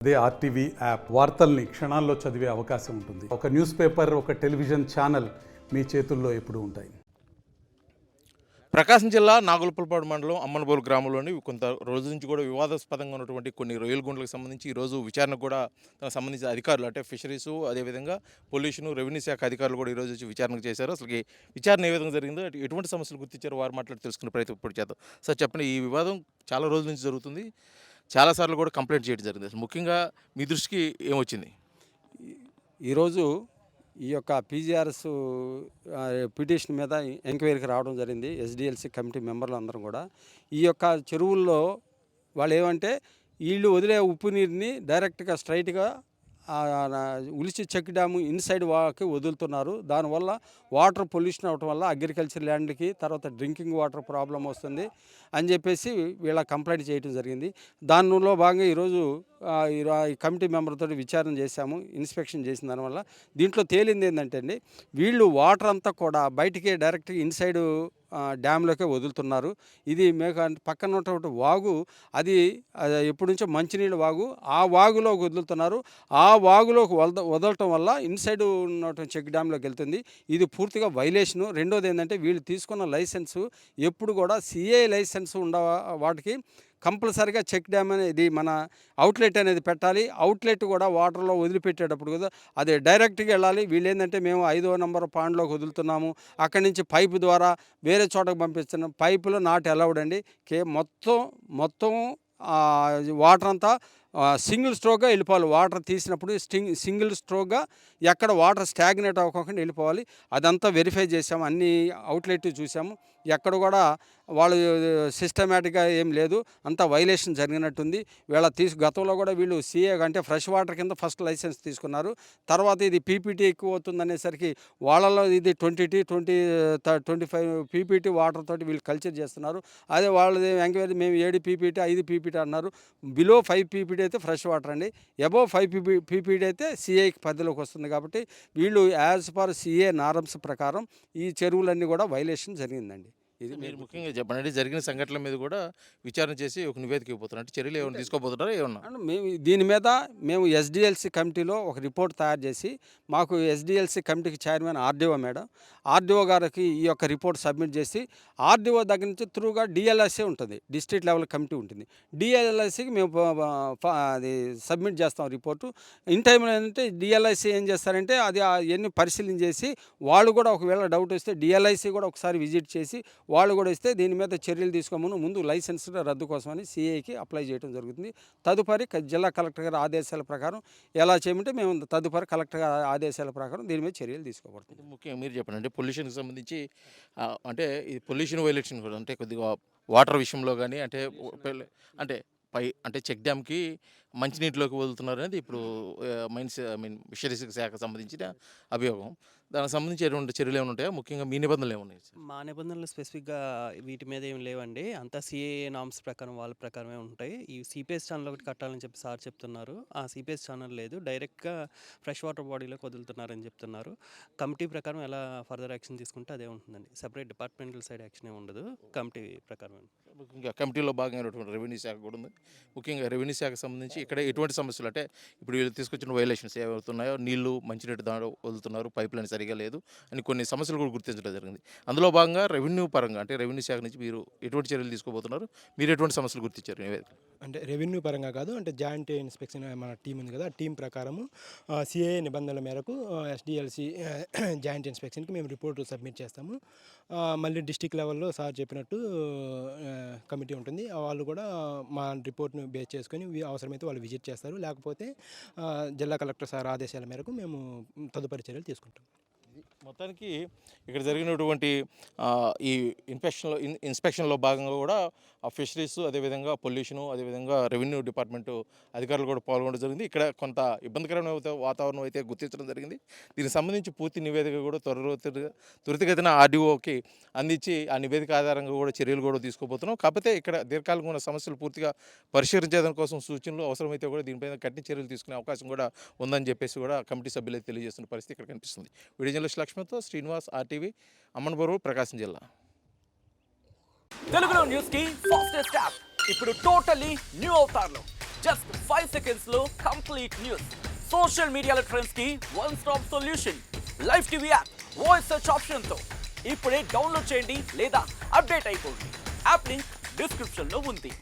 అదే RTV app వార్తల్ని క్షణాల్లో చదివే అవకాశం ఉంటుంది. ఒక న్యూస్ పేపర్, ఒక టెలివిజన్ ఛానల్ మీ చేతుల్లో ఎప్పుడూ ఉంటాయి. ప్రకాశం జిల్లా నాగులపులపాడు మండలం అమ్మనబోలు గ్రామంలోని కొంత రోజు నుంచి కూడా వివాదాస్పదంగా ఉన్నటువంటి కొన్ని రొయ్యల గుండ్లకు సంబంధించి ఈరోజు విచారణకు కూడా దానికి సంబంధించిన అధికారులు అంటే ఫిషరీసు, అదేవిధంగా పొల్యూషను, రెవెన్యూ శాఖ అధికారులు కూడా ఈరోజు వచ్చి విచారణకు చేశారు. అసలు విచారణ ఏ విధంగా జరిగిందో, ఎటువంటి సమస్యలు గుర్తించారో వారు మాట్లాడి తెలుసుకునే ప్రయత్నం ఇప్పుడు చేద్దాం. సార్ చెప్పండి, ఈ వివాదం చాలా రోజుల నుంచి జరుగుతుంది, చాలాసార్లు కూడా కంప్లైంట్ చేయడం జరిగింది. అసలు ముఖ్యంగా మీ దృష్టికి ఏమొచ్చింది? ఈరోజు ఈ యొక్క పీజీఆర్ఎస్ పిటిషన్ మీద ఎంక్వైరీకి రావడం జరిగింది. ఎస్డిఎల్సి కమిటీ మెంబర్లు అందరం కూడా ఈ యొక్క చెరువుల్లో వాళ్ళు ఏమంటే వీళ్ళు వదిలే ఉప్పు నీరుని డైరెక్ట్గా స్ట్రైట్గా ఉలిచి చెక్ డ్యాము ఇన్సైడ్ వాకి వదులుతున్నారు. దానివల్ల వాటర్ పొల్యూషన్ అవటం వల్ల అగ్రికల్చర్ ల్యాండ్కి తర్వాత డ్రింకింగ్ వాటర్ ప్రాబ్లం వస్తుంది అని చెప్పేసి వీళ్ళ కంప్లైంట్ చేయడం జరిగింది. దానిలో భాగంగా ఈరోజు ఈ కమిటీ మెంబర్తో విచారణ చేశాము, ఇన్స్పెక్షన్ చేసిన దానివల్ల దీంట్లో తేలింది ఏంటంటే అండి, వీళ్ళు వాటర్ అంతా కూడా బయటికి డైరెక్ట్గా ఇన్సైడ్ డ్యామ్లోకే వదులుతున్నారు. ఇది పక్కన ఉన్నటువంటి వాగు అది ఎప్పటి నుంచో మంచినీళ్ళ వాగు, ఆ వాగులోకి వదులుతున్నారు. ఆ వాగులోకి వదలటం వల్ల ఇన్సైడ్ ఉన్నటువంటి చెక్ డ్యామ్లోకి వెళ్తుంది. ఇది పూర్తిగా వైలేషను. రెండోది ఏంటంటే వీళ్ళు తీసుకున్న లైసెన్సు ఎప్పుడు కూడా సిఏ లైసెన్స్ వాటికి కంపల్సరీగా చెక్ డ్యామ్ అనేది మన అవుట్లెట్ అనేది పెట్టాలి. అవుట్లెట్ కూడా వాటర్లో వదిలిపెట్టేటప్పుడు కదా అది డైరెక్ట్గా వెళ్ళాలి. వీళ్ళు ఏంటంటే మేము 5వ నంబర్ పాండ్లోకి వదులుతున్నాము, అక్కడి నుంచి పైపు ద్వారా వేరే చోటకు పంపిస్తున్నాం. పైపులో నాట్ అలౌడ్ అండి. మొత్తం వాటర్ అంతా సింగిల్ స్ట్రోక్గా వెళ్ళిపోవాలి. వాటర్ తీసినప్పుడు సింగిల్ స్ట్రోక్గా ఎక్కడ వాటర్ స్టాగ్నేట్ అవ్వకుండా వెళ్ళిపోవాలి. అదంతా వెరిఫై చేసాము, అన్ని అవుట్లెట్ చూసాము, ఎక్కడ కూడా వాళ్ళు సిస్టమేటిక్గా ఏం లేదు, అంతా వైలేషన్ జరిగినట్టుంది. గతంలో కూడా వీళ్ళు సిఏ అంటే ఫ్రెష్ వాటర్ కింద ఫస్ట్ లైసెన్స్ తీసుకున్నారు. తర్వాత ఇది పీపీటీ ఎక్కువ అవుతుంది అనేసరికి వాళ్ళలో ఇది 25 పీపీటీ వాటర్ తోటి వీళ్ళు కల్చర్ చేస్తున్నారు. అదే వాళ్ళది ఎంక్వైరీ మేము 7 పీపీటీ 5 పీపీటీ అన్నారు. బిలో 5 పీపీటీ అయితే ఫ్రెష్ వాటర్ అండి, అబోవ్ 5 పీపీటీ అయితే సిఏకి పరిధిలోకి వస్తుంది. కాబట్టి వీళ్ళు యాజ్ పర్ సిఏ నారమ్స్ ప్రకారం ఈ చెరువులన్నీ కూడా వైలేషన్ జరిగిందండి. ఇది మీరు ముఖ్యంగా చెప్పండి, జరిగిన సంఘటనల మీద కూడా విచారణ చేసి ఒక నివేదిక ఇవ్వబోతున్నారు. అంటే చర్యలు ఏమైనా తీసుకోబోతున్నారా? ఏమన్నా దీని మీద మేము ఎస్డిఎల్సి కమిటీలో ఒక రిపోర్ట్ తయారు చేసి మాకు ఎస్డిఎల్సి కమిటీకి చైర్మన్ ఆర్డీఓ మేడం, ఆర్డీఓ గారికి ఈ యొక్క రిపోర్ట్ సబ్మిట్ చేసి ఆర్డీఓ దగ్గర నుంచి త్రూగా డిఎల్ఎస్ఏ ఉంటుంది, డిస్ట్రిక్ట్ లెవెల్ కమిటీ ఉంటుంది. డిఎల్ఎస్సికి మేము అది సబ్మిట్ చేస్తాం రిపోర్టు. ఇన్ టైంలో ఏంటంటే డిఎల్ఐసి ఏం చేస్తారంటే అది అవన్నీ పరిశీలన చేసి వాళ్ళు కూడా ఒకవేళ డౌట్ వస్తే డిఎల్ఐసి కూడా ఒకసారి విజిట్ చేసి వాళ్ళు కూడా ఇస్తే దీని మీద చర్యలు తీసుకోమని ముందు లైసెన్స్ రద్దు కోసమని సిఐకి అప్లై చేయడం జరుగుతుంది. తదుపరి జిల్లా కలెక్టర్ గారి ఆదేశాల ప్రకారం ఎలా చేయమంటే మేము తదుపరి కలెక్టర్ గారి ఆదేశాల ప్రకారం దీని మీద చర్యలు తీసుకోబడుతుంది. ముఖ్యంగా మీరు చెప్పండి, అంటే పొల్యూషన్కి సంబంధించి అంటే ఈ పొల్యూషన్ వైలేషన్ కూడా అంటే కొద్దిగా వాటర్ విషయంలో కానీ అంటే చెక్ డ్యామ్కి మంచినీటిలోకి వదులుతున్నారు అనేది ఇప్పుడు ఫిషరీస్ శాఖకు సంబంధించిన అభియోగం. దానికి సంబంధించి ఎటువంటి చర్యలు ఏమైనా ఉంటాయా? ముఖ్యంగా మీ నిబంధనలు ఏమున్నాయి? మా నిబంధనలు స్పెసిఫిక్గా వీటి మీద ఏం లేవండి, అంతా సిఏ నామ్స్ ప్రకారం వాళ్ళ ప్రకారమే ఉంటాయి. ఈ సిపిఎస్ ఛానల్ ఒకటి కట్టాలని చెప్పి సార్ చెప్తున్నారు. ఆ సిపిఎస్ ఛానల్ లేదు, డైరెక్ట్గా ఫ్రెష్ వాటర్ బాడీలోకి వదులుతున్నారని చెప్తున్నారు. కమిటీ ప్రకారం ఎలా ఫర్దర్ యాక్షన్ తీసుకుంటే అదే ఉంటుందండి, సెపరేట్ డిపార్ట్మెంటల్ సైడ్ యాక్షన్ ఏమి ఉండదు, కమిటీ ప్రకారం. ముఖ్యంగా కమిటీలో భాగమైనటువంటి రెవెన్యూ శాఖ కూడా ఉంది. ముఖ్యంగా రెవెన్యూ శాఖకు సంబంధించి ఇక్కడ ఎటువంటి సమస్యలు అంటే ఇప్పుడు వీళ్ళు తీసుకొచ్చిన వైలేషన్స్ ఏమవుతున్నాయో, నీళ్లు మంచినీటి దాంట్లో వదులుతున్నారు, పైప్ లైన్ సరిగా లేదు అని కొన్ని సమస్యలు కూడా గుర్తించడం జరిగింది. అందులో భాగంగా రెవెన్యూ పరంగా అంటే రెవెన్యూ శాఖ నుంచి మీరు ఎటువంటి చర్యలు తీసుకోబోతున్నారు? మీరు ఎటువంటి సమస్యలు గుర్తించారు? అంటే రెవెన్యూ పరంగా కాదు, అంటే జాయింట్ ఇన్స్పెక్షన్ మన టీం ఉంది కదా, టీం ప్రకారము సిఏ నిబంధనల మేరకు ఎస్డిఎల్సి జాయింట్ ఇన్స్పెక్షన్కి మేము రిపోర్టు సబ్మిట్ చేస్తాము. మళ్ళీ డిస్టిక్ లెవెల్లో సార్ చెప్పినట్టు కమిటీ ఉంటుంది, వాళ్ళు కూడా మా రిపోర్ట్ను బేస్ చేసుకొని అవసరమైతే వాళ్ళు విజిట్ చేస్తారు, లేకపోతే జిల్లా కలెక్టర్ సార్ ఆదేశాల మేరకు మేము తదుపరి చర్యలు తీసుకుంటాం. మొత్తానికి ఇక్కడ జరిగినటువంటి ఈ ఇన్స్పెక్షన్లో భాగంగా కూడా ఫిషరీస్, అదేవిధంగా పొల్యూషను, అదేవిధంగా రెవెన్యూ డిపార్ట్మెంటు అధికారులు కూడా పాల్గొనడం జరిగింది. ఇక్కడ కొంత ఇబ్బందికరమైన వాతావరణం అయితే గుర్తించడం జరిగింది. దీనికి సంబంధించి పూర్తి నివేదిక కూడా త్వరితగతిన ఆర్డీఓకి అందించి ఆ నివేదిక ఆధారంగా కూడా చర్యలు కూడా తీసుకోబోతున్నాం. కాకపోతే ఇక్కడ దీర్ఘకాలిక ఉన్న సమస్యలు పూర్తిగా పరిష్కరించడం కోసం సూచనలు అవసరమైతే కూడా దీనిపైన కఠిన చర్యలు తీసుకునే అవకాశం కూడా ఉందని చెప్పేసి కూడా కమిటీ సభ్యులు తెలియజేస్తున్న పరిస్థితి ఇక్కడ కనిపిస్తుంది. వీడియో జర్నలిస్ట్ లక్ష్మణ్తో శ్రీనివాస్, ఆర్టీవీ, అమ్మనబోరు, ప్రకాశం జిల్లా. తెలుగులో న్యూస్ కి ఫాస్టెస్ట్ యాప్ ఇప్పుడు టోటల్లీ న్యూ అవతార్లో జస్ట్ 5 seconds లో కంప్లీట్ న్యూస్. సోషల్ మీడియాలో ట్రెండ్స్ కి one stop solution. Live TV app voice search option తో ఇప్పుడే డౌన్లోడ్ చేయండి లేదా అప్డేట్ అయిపోండి. యాప్ లింక్ డిస్క్రిప్షన్ లో ఉంది.